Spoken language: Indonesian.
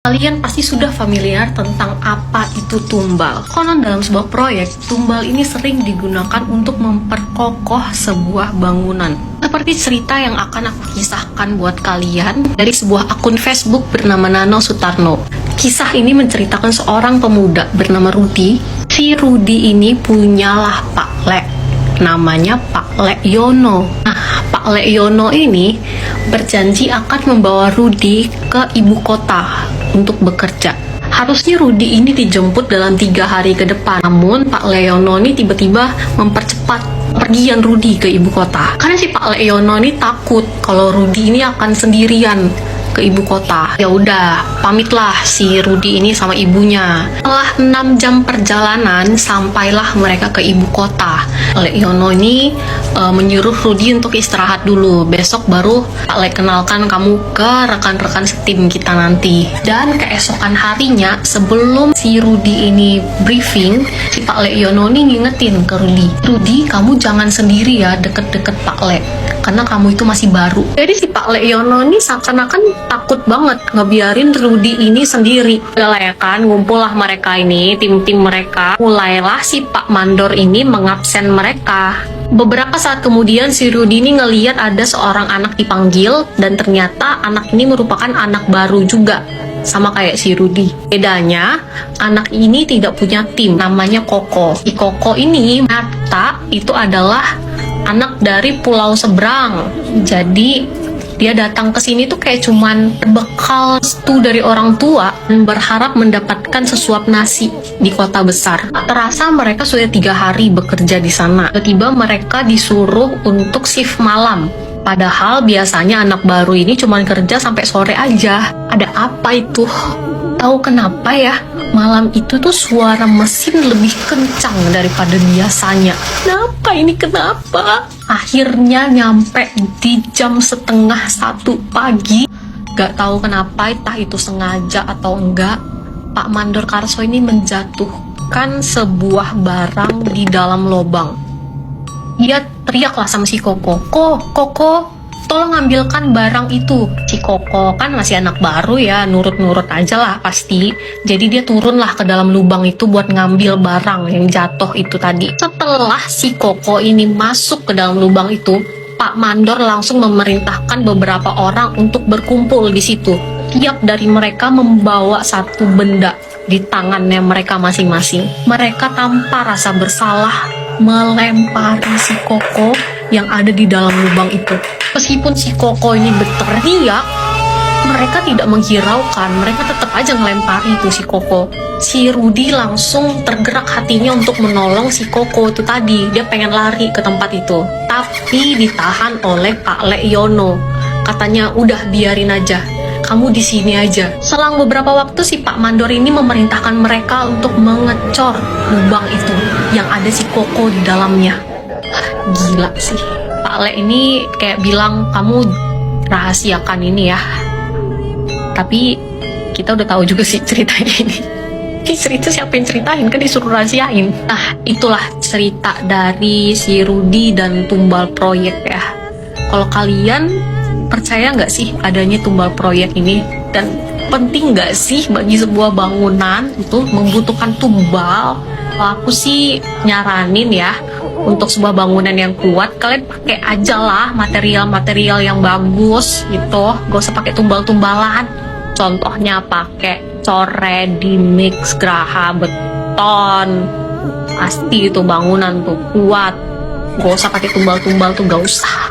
Kalian pasti sudah familiar tentang apa itu tumbal. Konon dalam sebuah proyek, tumbal ini sering digunakan untuk memperkokoh sebuah bangunan. Seperti cerita yang akan aku kisahkan buat kalian dari sebuah akun Facebook bernama Nano Sutarno. Kisah ini menceritakan seorang pemuda bernama Rudi. Si Rudi ini punyalah Pak Le, namanya Pak Le Yono. Nah, Pak Le Yono ini berjanji akan membawa Rudi ke ibu kota untuk bekerja. Harusnya Rudi ini dijemput dalam 3 hari ke depan. Namun Pak Leono ini tiba-tiba mempercepat pergian Rudi ke ibu kota. Karena si Pak Leono ini takut kalau Rudi ini akan sendirian ke ibu kota. Ya udah, pamitlah si Rudi ini sama ibunya. Setelah 6 jam perjalanan, sampailah mereka ke ibu kota. Leono ini menyuruh Rudi untuk istirahat dulu. Besok baru Pak Le kenalkan kamu ke rekan-rekan setim kita nanti. Dan keesokan harinya, sebelum si Rudi ini briefing, si Pak Leono ini ngingetin ke Rudi, Rudi, kamu jangan sendiri ya deket-deket Pak Le, karena kamu itu masih baru. Jadi si Pak Leono ini seakan-akan takut banget ngebiarin Rudi ini sendiri. Udah lah ya kan, ngumpullah mereka ini, tim-tim mereka. Mulailah si Pak Mandor ini mengabsen mereka. Beberapa saat kemudian si Rudi ini ngeliat ada seorang anak dipanggil, dan ternyata anak ini merupakan anak baru juga, sama kayak si Rudi. Bedanya, anak ini tidak punya tim, namanya Koko. Si Koko ini ternyata itu adalah anak dari pulau seberang. Jadi dia datang ke sini tuh kayak cuman bekal restu dari orang tua dan berharap mendapatkan sesuap nasi di kota besar. Tak terasa mereka sudah 3 hari bekerja di sana. Tiba-tiba mereka disuruh untuk shift malam. Padahal biasanya anak baru ini cuman kerja sampai sore aja. Ada apa itu? Tahu kenapa ya? Malam itu tuh suara mesin lebih kencang daripada biasanya. Kenapa ini? Kenapa? Akhirnya nyampe di jam 12:30 pagi. Gak tahu kenapa, entah itu sengaja atau enggak, Pak Mandor Karso ini menjatuhkan sebuah barang di dalam lubang. Dia teriaklah sama si Koko, Koko, tolong ambilkan barang itu. Si Koko kan masih anak baru ya, nurut-nurut aja lah pasti. Jadi dia turunlah ke dalam lubang itu buat ngambil barang yang jatuh itu tadi. Setelah si Koko ini masuk ke dalam lubang itu, Pak Mandor langsung memerintahkan beberapa orang untuk berkumpul di situ. Tiap dari mereka membawa satu benda di tangannya mereka masing-masing. Mereka tanpa rasa bersalah melempari si Koko yang ada di dalam lubang itu. Meskipun si Koko ini berteriak, mereka tidak menghiraukan, mereka tetap aja ngelempari itu si Koko. Si Rudi langsung tergerak hatinya untuk menolong si Koko itu tadi. Dia pengen lari ke tempat itu, tapi ditahan oleh Pak Leono. Katanya, udah biarin aja, kamu di sini aja. Selang beberapa waktu si Pak Mandor ini memerintahkan mereka untuk mengecor lubang itu yang ada si Koko di dalamnya. Gila sih. Pak Le ini kayak bilang, kamu rahasiakan ini ya. Tapi kita udah tahu juga sih ceritanya ini. Ini cerita siapa yang ceritain? Kan disuruh rahasiain. Nah, itulah cerita dari si Rudi dan tumbal proyek ya. Kalau kalian percaya nggak sih adanya tumbal proyek ini? Dan penting nggak sih bagi sebuah bangunan itu membutuhkan tumbal? Kalau aku sih nyaranin ya, untuk sebuah bangunan yang kuat, kalian pakai aja lah material-material yang bagus gitu. Gak usah pakai tumbal-tumbalan. Contohnya pakai coret, dimix, geraha, beton. Pasti itu bangunan tuh kuat. Gak usah pakai tumbal-tumbal tuh, gak usah.